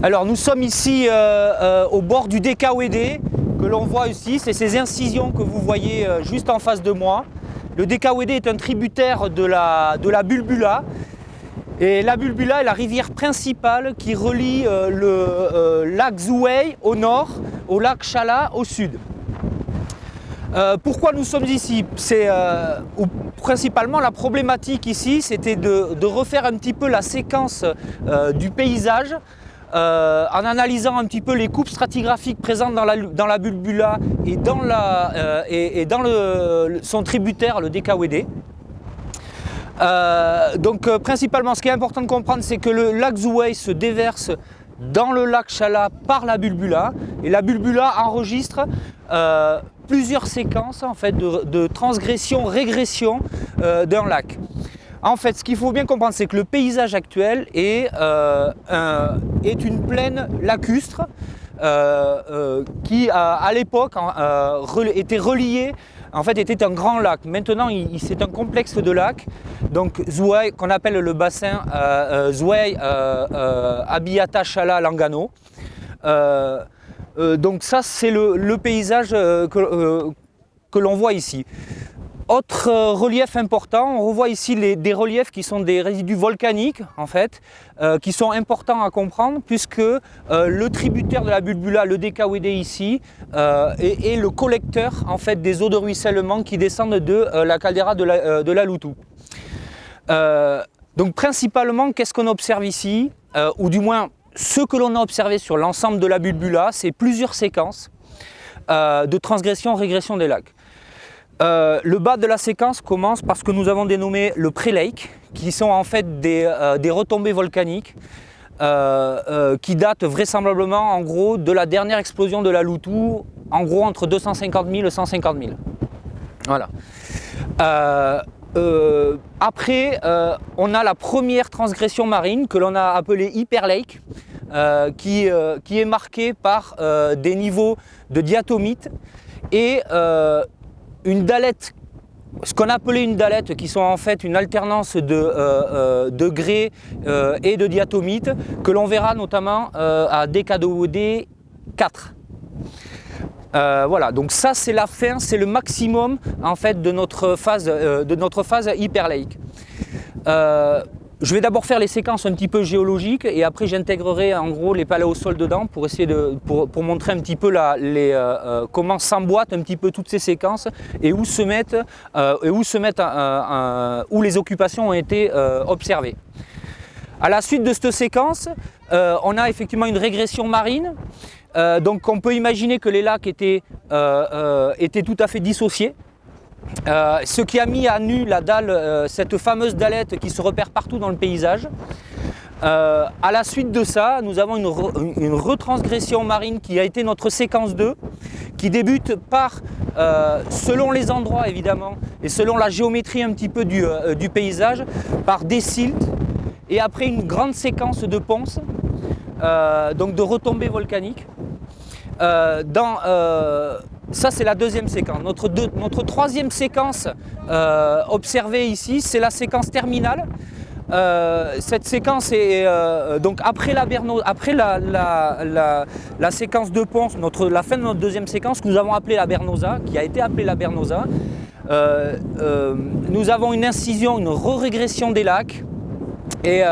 Alors nous sommes ici au bord du Dekawede que l'on voit ici, c'est ces incisions que vous voyez juste en face de moi. Le Dekawede est un tributaire de la Bulbula. Et la Bulbula est la rivière principale qui relie le lac Zouay au nord au lac Chala au sud. Pourquoi nous sommes ici? Principalement la problématique ici, c'était de refaire un petit peu la séquence du paysage en analysant un petit peu les coupes stratigraphiques présentes dans la Bulbula et dans, son tributaire, le Dekawede. Principalement, ce qui est important de comprendre, c'est que le lac Zouay se déverse dans le lac Chala par la Bulbula, et la Bulbula enregistre plusieurs séquences en fait, de transgression-régression d'un lac. En fait, ce qu'il faut bien comprendre, c'est que le paysage actuel est une plaine lacustre qui, à l'époque, était reliée. En fait, était un grand lac. Maintenant, c'est un complexe de lacs. Donc, Zouay, qu'on appelle le bassin Zouay, Abiata, Chala, Langano. Donc ça, c'est le paysage que l'on voit ici. Autre relief important, on revoit ici des reliefs qui sont des résidus volcaniques, en fait, qui sont importants à comprendre, puisque le tributaire de la Bulbula, le Dekawede ici, est le collecteur en fait, des eaux de ruissellement qui descendent de la caldeira de la Loutou. Donc principalement, qu'est-ce qu'on observe ici, ou du moins ce que l'on a observé sur l'ensemble de la Bulbula, c'est plusieurs séquences de transgression-régression des lacs. Le bas de la séquence commence par ce que nous avons dénommé le pré-lake, qui sont en fait des retombées volcaniques qui datent vraisemblablement en gros de la dernière explosion de la Loutou, en gros entre 250 000 et 150 000. Voilà. Après, on a la première transgression marine que l'on a appelée Hyper Lake, qui est marquée par des niveaux de diatomite et une dalette, ce qu'on appelait une dalette, qui sont en fait une alternance de grès et de diatomite, que l'on verra notamment à Dekawede 4. Voilà, donc ça c'est la fin, c'est le maximum en fait de notre phase Hyper Lake. Je vais d'abord faire les séquences un petit peu géologiques et après j'intégrerai en gros les paléosols dedans pour essayer pour montrer un petit peu comment s'emboîtent un petit peu toutes ces séquences et où où les occupations ont été observées. À la suite de cette séquence, on a effectivement une régression marine. Donc on peut imaginer que les lacs étaient tout à fait dissociés. Ce qui a mis à nu la dalle, cette fameuse dalette qui se repère partout dans le paysage. À la suite de ça, nous avons une retransgression marine qui a été notre séquence 2, qui débute par, selon les endroits évidemment, et selon la géométrie un petit peu du paysage, par des siltes, et après une grande séquence de ponces, donc de retombées volcaniques. Ça c'est la deuxième séquence. Notre troisième séquence observée ici, c'est la séquence terminale. Cette séquence est donc après la séquence de ponce, la fin de notre deuxième séquence que nous avons appelée la Bernosa, qui a été appelée la Bernosa. Nous avons une incision, une régression des lacs. Et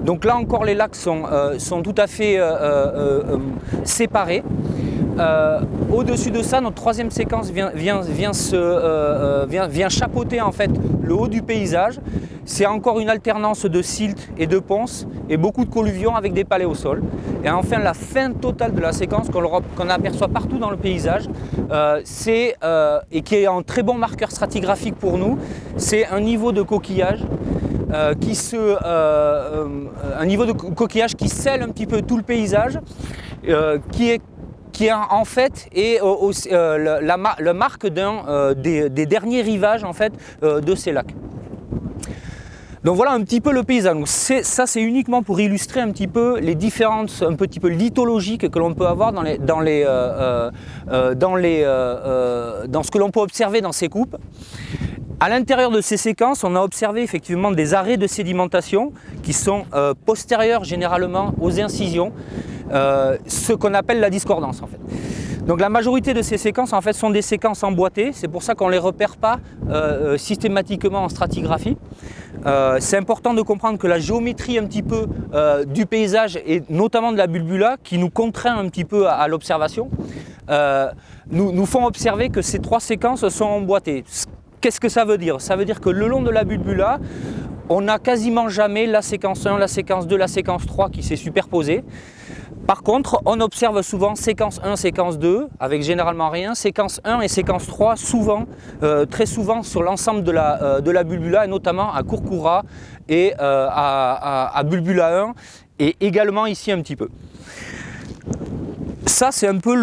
donc là encore les lacs sont tout à fait séparés. Au-dessus de ça, notre troisième séquence vient chapeauter en fait le haut du paysage. C'est encore une alternance de siltes et de ponces et beaucoup de colluvions avec des paléosols. Et enfin la fin totale de la séquence qu'on aperçoit partout dans le paysage, et qui est un très bon marqueur stratigraphique pour nous, c'est un niveau de coquillage. Un niveau de coquillage qui scelle un petit peu tout le paysage, qui en fait est la marque des derniers rivages en fait, de ces lacs. Donc voilà un petit peu le paysage. Donc ça c'est uniquement pour illustrer un petit peu les différences un petit peu lithologiques que l'on peut avoir dans ce que l'on peut observer dans ces coupes. À l'intérieur de ces séquences, on a observé effectivement des arrêts de sédimentation qui sont postérieurs généralement aux incisions, ce qu'on appelle la discordance en fait. Donc la majorité de ces séquences en fait sont des séquences emboîtées, c'est pour ça qu'on ne les repère pas systématiquement en stratigraphie. C'est important de comprendre que la géométrie un petit peu du paysage et notamment de la bulbula qui nous contraint un petit peu à l'observation, nous font observer que ces trois séquences sont emboîtées. Qu'est-ce que ça veut dire? Ça veut dire que le long de la bulbula, on n'a quasiment jamais la séquence 1, la séquence 2, la séquence 3 qui s'est superposée. Par contre, on observe souvent séquence 1, séquence 2, avec généralement rien, séquence 1 et séquence 3, souvent, très souvent sur l'ensemble de la bulbula, et notamment à Courcoura et à bulbula 1, et également ici un petit peu. Ça, c'est un peu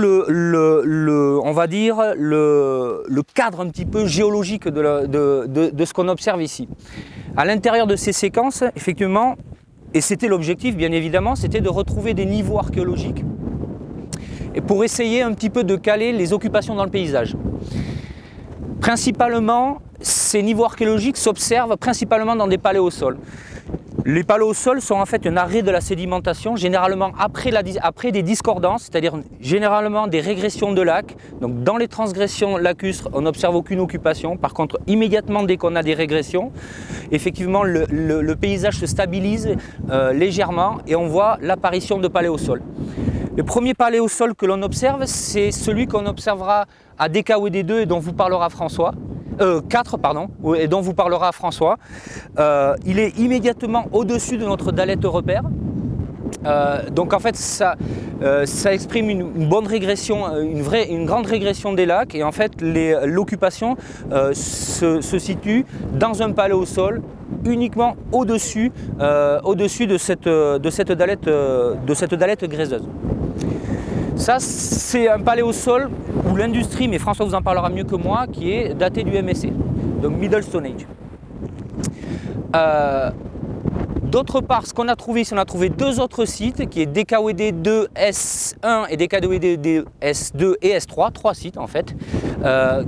on va dire, le cadre un petit peu géologique de ce qu'on observe ici. À l'intérieur de ces séquences, effectivement, et c'était l'objectif bien évidemment, c'était de retrouver des niveaux archéologiques et pour essayer un petit peu de caler les occupations dans le paysage. Principalement, ces niveaux archéologiques s'observent principalement dans des paléosols. Les paléosols sont en fait un arrêt de la sédimentation, généralement après des discordances, c'est-à-dire généralement des régressions de lacs. Donc dans les transgressions lacustres, on n'observe aucune occupation. Par contre, immédiatement dès qu'on a des régressions, effectivement le paysage se stabilise légèrement et on voit l'apparition de paléosols. Le premier paléosol que l'on observe, c'est celui qu'on observera à DKWD2 et dont vous parlera François. 4, pardon, et dont vous parlera François. Il est immédiatement au-dessus de notre dalette repère. Donc en fait ça exprime une bonne régression, une grande régression des lacs et en fait l'occupation se situe dans un paléosol uniquement au-dessus de cette dalette graiseuse. Ça, c'est un paléosol où l'industrie, mais François vous en parlera mieux que moi, qui est daté du MSC, donc Middle Stone Age. D'autre part, ce qu'on a trouvé, c'est qu'on a trouvé deux autres sites, qui est DKWD2S1 et DKWD2S2 et S3, trois sites en fait,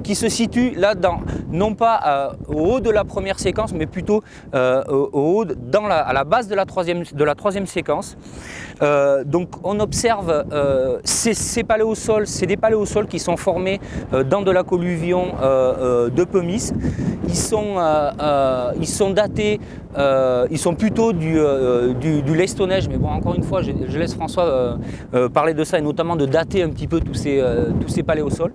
qui se situent là, non pas au haut de la première séquence, mais plutôt à la base de la troisième séquence. Donc on observe ces paléosols, c'est des paléosols qui sont formés dans de la colluvion de pumice. Ils sont datés, ils sont plutôt du late Stone Age, mais bon, encore une fois, je laisse François parler de ça et notamment de dater un petit peu tous ces paléosols.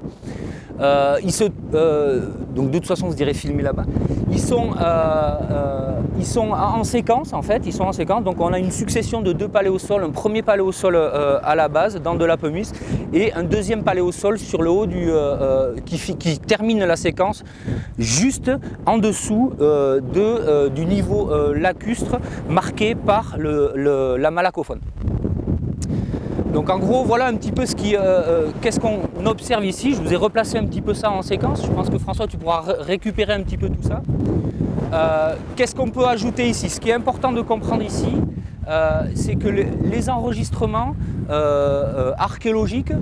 Donc de toute façon, vous direz filmer là-bas. Ils sont en séquence en fait, donc on a une succession de deux paléosols, un premier paléosol à la base dans de la pumice et un deuxième paléosol sur le haut qui termine la séquence juste en dessous du niveau lacustre marqué par la malacophone. Donc en gros, voilà un petit peu qu'est-ce qu'on observe ici. Je vous ai replacé un petit peu ça en séquence. Je pense que François, tu pourras récupérer un petit peu tout ça. Qu'est-ce qu'on peut ajouter ici? Ce qui est important de comprendre ici, c'est que les enregistrements archéologiques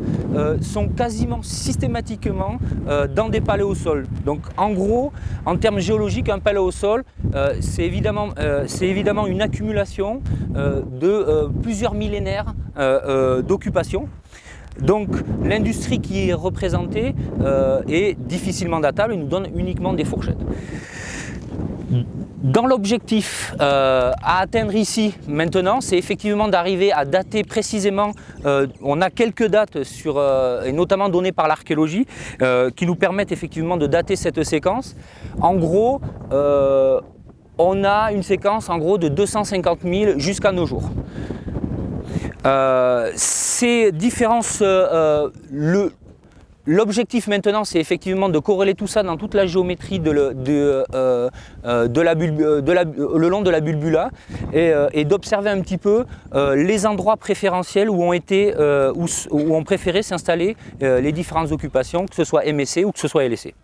sont quasiment systématiquement dans des paléosols. Donc en gros, en termes géologiques, un paléosol, c'est évidemment une accumulation de plusieurs millénaires d'occupation. Donc l'industrie qui est représentée est difficilement datable et nous donne uniquement des fourchettes. Dans l'objectif à atteindre ici maintenant, c'est effectivement d'arriver à dater précisément, on a quelques dates et notamment données par l'archéologie, qui nous permettent effectivement de dater cette séquence. En gros, on a une séquence en gros de 250 000 jusqu'à nos jours. Ces différences, l'objectif maintenant, c'est effectivement de corréler tout ça dans toute la géométrie le long de la bulbula et d'observer un petit peu les endroits préférentiels où ont préféré s'installer les différentes occupations, que ce soit MSC ou que ce soit LSC.